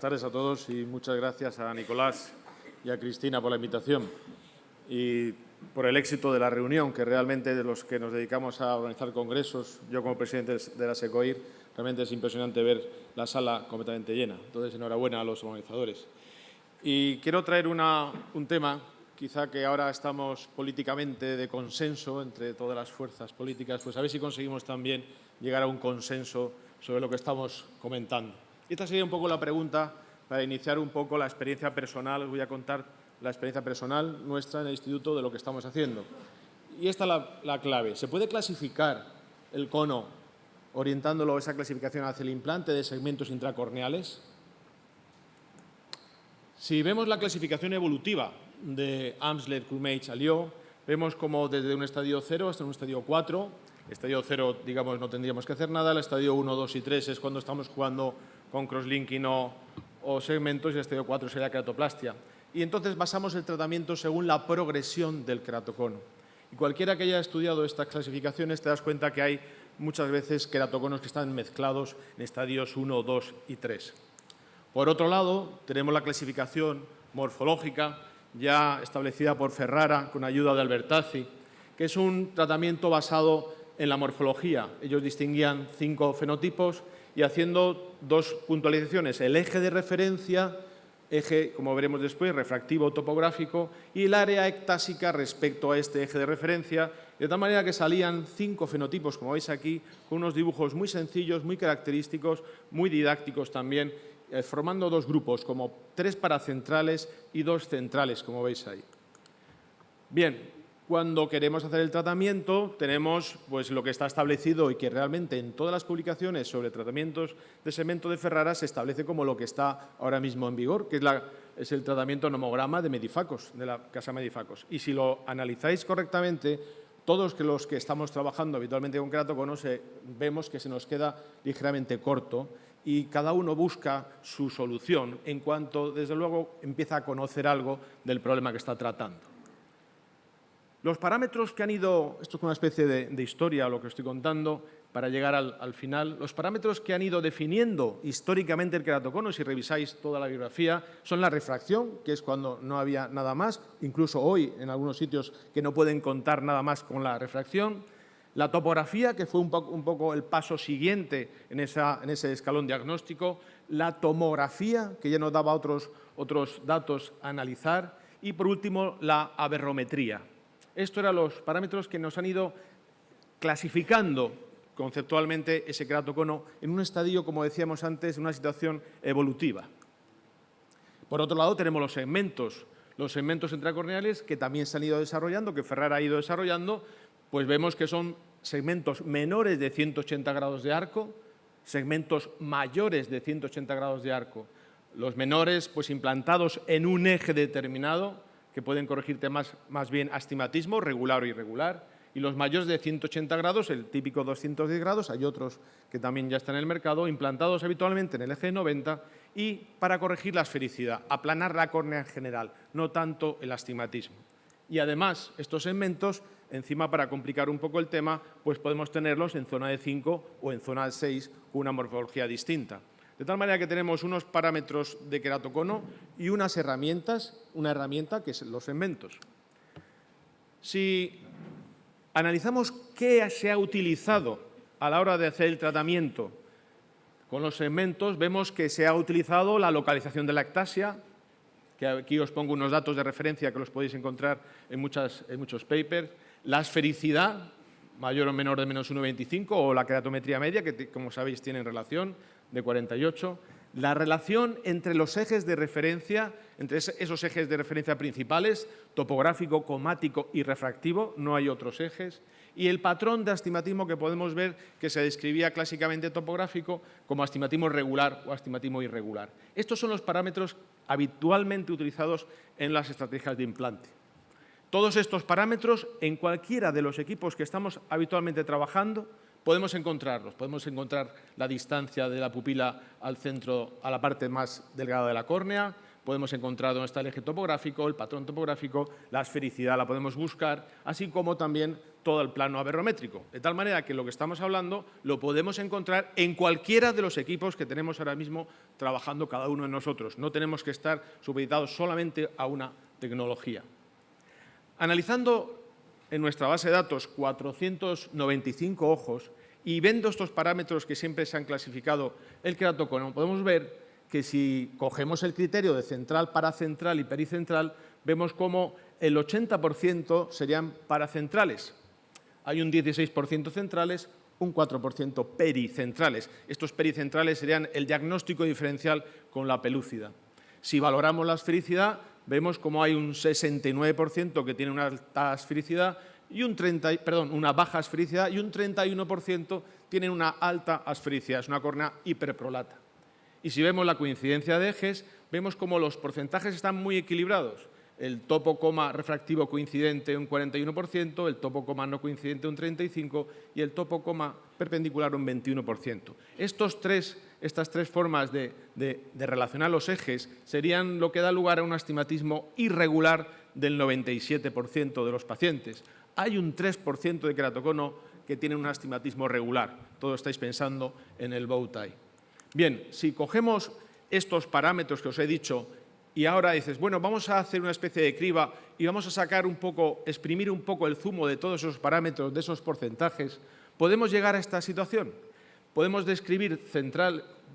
tardes a todos y muchas gracias a Nicolás y a Cristina por la invitación y por el éxito de la reunión, que realmente de los que nos dedicamos a organizar congresos, yo como presidente de la SECOIR, realmente es impresionante ver la sala completamente llena. Entonces, enhorabuena a los organizadores. Y quiero traer un tema, quizá que ahora estamos políticamente de consenso entre todas las fuerzas políticas, pues a ver si conseguimos también llegar a un consenso sobre lo que estamos comentando. Y esta sería un poco la pregunta para iniciar un poco la experiencia personal. Os voy a contar la experiencia personal nuestra en el instituto de lo que estamos haciendo. Y esta es la clave. ¿Se puede clasificar el cono orientándolo esa clasificación hacia el implante de segmentos intracorneales? Si vemos la clasificación evolutiva de Amsler, Krummeich, Alliot, vemos como desde un estadio 0 hasta un estadio 4. El estadio 0, digamos, no tendríamos que hacer nada. El estadio 1, 2 y 3 es cuando estamos jugando con crosslinking o segmentos, y el estadio 4 sería queratoplastia. Y entonces basamos el tratamiento según la progresión del queratocono. Y cualquiera que haya estudiado estas clasificaciones te das cuenta que hay muchas veces queratoconos que están mezclados en estadios 1, 2 y 3. Por otro lado, tenemos la clasificación morfológica ya establecida por Ferrara con ayuda de Albertazzi, que es un tratamiento basado en la morfología. Ellos distinguían 5 fenotipos y haciendo 2 puntualizaciones: el eje de referencia, eje, como veremos después, refractivo topográfico, y el área ectásica respecto a este eje de referencia, de tal manera que salían 5 fenotipos, como veis aquí, con unos dibujos muy sencillos, muy característicos, muy didácticos también, formando 2 grupos, como 3 paracentrales y 2 centrales, como veis ahí. Bien, cuando queremos hacer el tratamiento, tenemos pues lo que está establecido y que realmente en todas las publicaciones sobre tratamientos de segmento de Ferrara se establece como lo que está ahora mismo en vigor, que es el tratamiento nomograma de Medifacos, de la casa Medifacos. Y si lo analizáis correctamente, todos los que estamos trabajando habitualmente con queratoconos vemos que se nos queda ligeramente corto y cada uno busca su solución en cuanto, desde luego, empieza a conocer algo del problema que está tratando. Los parámetros que han ido, esto es una especie de historia lo que estoy contando, para llegar al final, los parámetros que han ido definiendo históricamente el queratocono, si revisáis toda la bibliografía, son la refracción, que es cuando no había nada más, incluso hoy en algunos sitios que no pueden contar nada más con la refracción, la topografía, que fue un poco el paso siguiente en ese escalón diagnóstico, la tomografía, que ya nos daba otros datos a analizar, y por último la aberrometría. Estos eran los parámetros que nos han ido clasificando conceptualmente ese queratocono en un estadio, como decíamos antes, en una situación evolutiva. Por otro lado, tenemos los segmentos intracorneales que también se han ido desarrollando, que Ferrara ha ido desarrollando, pues vemos que son segmentos menores de 180 grados de arco, segmentos mayores de 180 grados de arco. Los menores, pues implantados en un eje determinado, que pueden corregirte más bien astigmatismo, regular o irregular, y los mayores de 180 grados, el típico 210 grados, hay otros que también ya están en el mercado, implantados habitualmente en el eje de 90 y para corregir la esfericidad, aplanar la córnea en general, no tanto el astigmatismo. Y además, estos segmentos, encima para complicar un poco el tema, pues podemos tenerlos en zona de 5 o en zona de 6 con una morfología distinta. De tal manera que tenemos unos parámetros de queratocono y unas herramientas, una herramienta que es los segmentos. Si analizamos qué se ha utilizado a la hora de hacer el tratamiento con los segmentos, vemos que se ha utilizado la localización de la ectasia, que aquí os pongo unos datos de referencia que los podéis encontrar en muchos papers, la esfericidad, mayor o menor de menos 1,25, o la queratometría media, que como sabéis tienen relación, de 48, la relación entre los ejes de referencia, entre esos ejes de referencia principales, topográfico, cromático y refractivo, no hay otros ejes, y el patrón de astigmatismo que podemos ver que se describía clásicamente topográfico como astigmatismo regular o astigmatismo irregular. Estos son los parámetros habitualmente utilizados en las estrategias de implante. Todos estos parámetros, en cualquiera de los equipos que estamos habitualmente trabajando, podemos encontrarlos. Podemos encontrar la distancia de la pupila al centro, a la parte más delgada de la córnea, podemos encontrar dónde está el eje topográfico, el patrón topográfico, la esfericidad la podemos buscar, así como también todo el plano aberrométrico. De tal manera que lo que estamos hablando lo podemos encontrar en cualquiera de los equipos que tenemos ahora mismo trabajando cada uno de nosotros. No tenemos que estar supeditados solamente a una tecnología. Analizando en nuestra base de datos 495 ojos y viendo estos parámetros que siempre se han clasificado el queratocono, podemos ver que si cogemos el criterio de central, paracentral y pericentral, vemos como el 80% serían paracentrales. Hay un 16% centrales, un 4% pericentrales. Estos pericentrales serían el diagnóstico diferencial con la pelúcida. Si valoramos la esfericidad, vemos como hay un 69% que tiene una alta esfericidad y una baja esfericidad y un 31% tiene una alta esfericidad. Es una córnea hiperprolata. Y si vemos la coincidencia de ejes, vemos como los porcentajes están muy equilibrados. El topo coma refractivo coincidente un 41%, el topo coma no coincidente un 35% y el topo coma perpendicular un 21%. Estas tres formas de relacionar los ejes serían lo que da lugar a un astigmatismo irregular del 97% de los pacientes. Hay un 3% de queratocono que tiene un astigmatismo regular. Todos estáis pensando en el bow tie. Bien, si cogemos estos parámetros que os he dicho y ahora dices, bueno, vamos a hacer una especie de criba y vamos a sacar exprimir un poco el zumo de todos esos parámetros, de esos porcentajes, ¿podemos llegar a esta situación? Podemos describir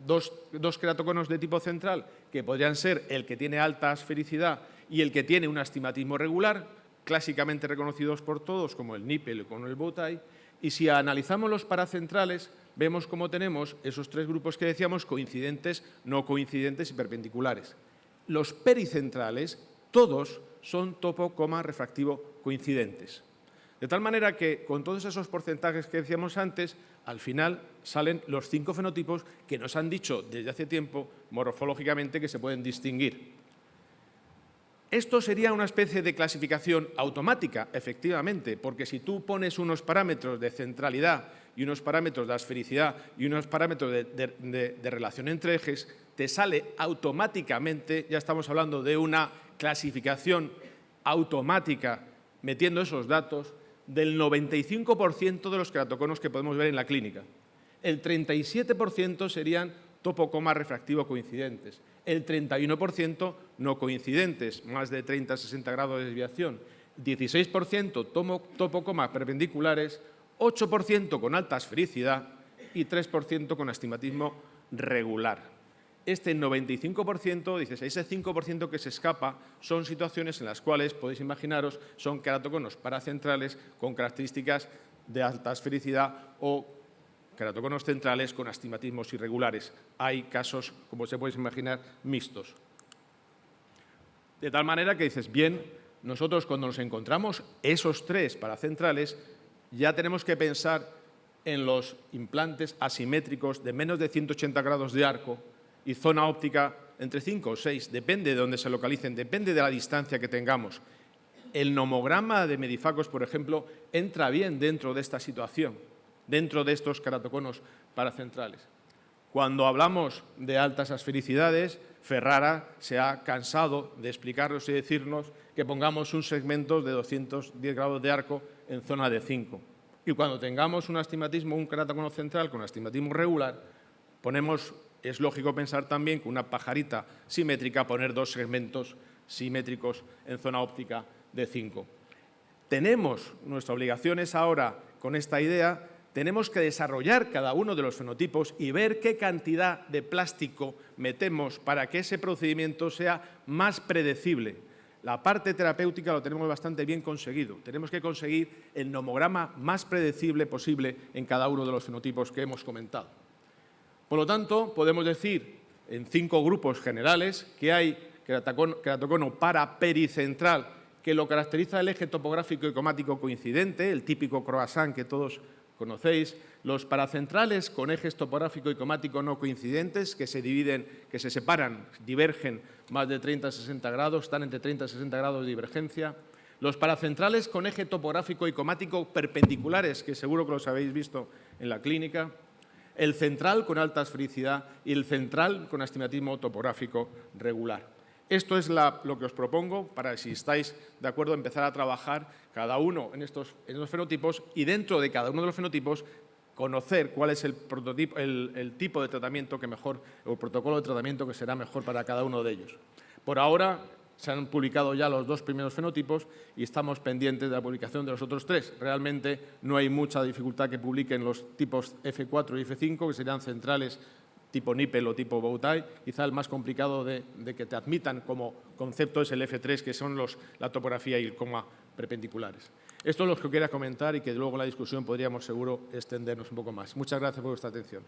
dos queratoconos de tipo central, que podrían ser el que tiene alta esfericidad y el que tiene un astigmatismo regular, clásicamente reconocidos por todos como el nípel o como el bow tie, y si analizamos los paracentrales, vemos cómo tenemos esos tres grupos que decíamos, coincidentes, no coincidentes y perpendiculares. Los pericentrales, todos son topo coma refractivo coincidentes. De tal manera que, con todos esos porcentajes que decíamos antes, al final salen los 5 fenotipos que nos han dicho desde hace tiempo, morfológicamente, que se pueden distinguir. Esto sería una especie de clasificación automática, efectivamente, porque si tú pones unos parámetros de centralidad y unos parámetros de esfericidad y unos parámetros de relación entre ejes, te sale automáticamente, ya estamos hablando de una clasificación automática, metiendo esos datos, del 95% de los queratoconos que podemos ver en la clínica. El 37% serían topo coma refractivo coincidentes, el 31% no coincidentes, más de 30-60 grados de desviación, 16% topo coma perpendiculares, 8% con alta esfericidad y 3% con astigmatismo regular. Este 95%, dices, ese 5% que se escapa son situaciones en las cuales, podéis imaginaros, son queratoconos paracentrales con características de alta esfericidad o queratoconos centrales con astigmatismos irregulares. Hay casos, como se puede imaginar, mixtos. De tal manera que dices, bien, nosotros cuando nos encontramos esos tres paracentrales, ya tenemos que pensar en los implantes asimétricos de menos de 180 grados de arco y zona óptica entre 5 o 6, depende de dónde se localicen, depende de la distancia que tengamos. El nomograma de Medifacos, por ejemplo, entra bien dentro de esta situación, dentro de estos queratoconos paracentrales. Cuando hablamos de altas esfericidades, Ferrara se ha cansado de explicarnos y decirnos que pongamos un segmento de 210 grados de arco en zona de 5. Y cuando tengamos un astigmatismo, un queratocono central con astigmatismo regular, es lógico pensar también que una pajarita simétrica poner 2 segmentos simétricos en zona óptica de 5. Nuestra obligación es ahora, con esta idea, tenemos que desarrollar cada uno de los fenotipos y ver qué cantidad de plástico metemos para que ese procedimiento sea más predecible. La parte terapéutica lo tenemos bastante bien conseguido. Tenemos que conseguir el nomograma más predecible posible en cada uno de los fenotipos que hemos comentado. Por lo tanto, podemos decir en 5 grupos generales que hay queratocono parapericentral, que lo caracteriza el eje topográfico y comático coincidente, el típico croissant que todos conocéis, los paracentrales con ejes topográfico y comático no coincidentes que se separan, divergen más de 30-60 grados, están entre 30 y 60 grados de divergencia. Los paracentrales con eje topográfico y comático perpendiculares, que seguro que los habéis visto en la clínica. El central con alta esfericidad y el central con astigmatismo topográfico regular. Esto es lo que os propongo para, si estáis de acuerdo, empezar a trabajar cada uno en los fenotipos y dentro de cada uno de los fenotipos conocer cuál es el tipo de tratamiento que mejor, o el protocolo de tratamiento que será mejor para cada uno de ellos. Por ahora se han publicado ya los 2 primeros fenotipos y estamos pendientes de la publicación de los otros 3. Realmente no hay mucha dificultad que publiquen los tipos F4 y F5, que serían centrales tipo Nippel o tipo Bowtie. Quizá el más complicado de que te admitan como concepto es el F3, que son la topografía y el coma perpendiculares. Esto es lo que quería comentar y que luego en la discusión podríamos seguro extendernos un poco más. Muchas gracias por vuestra atención.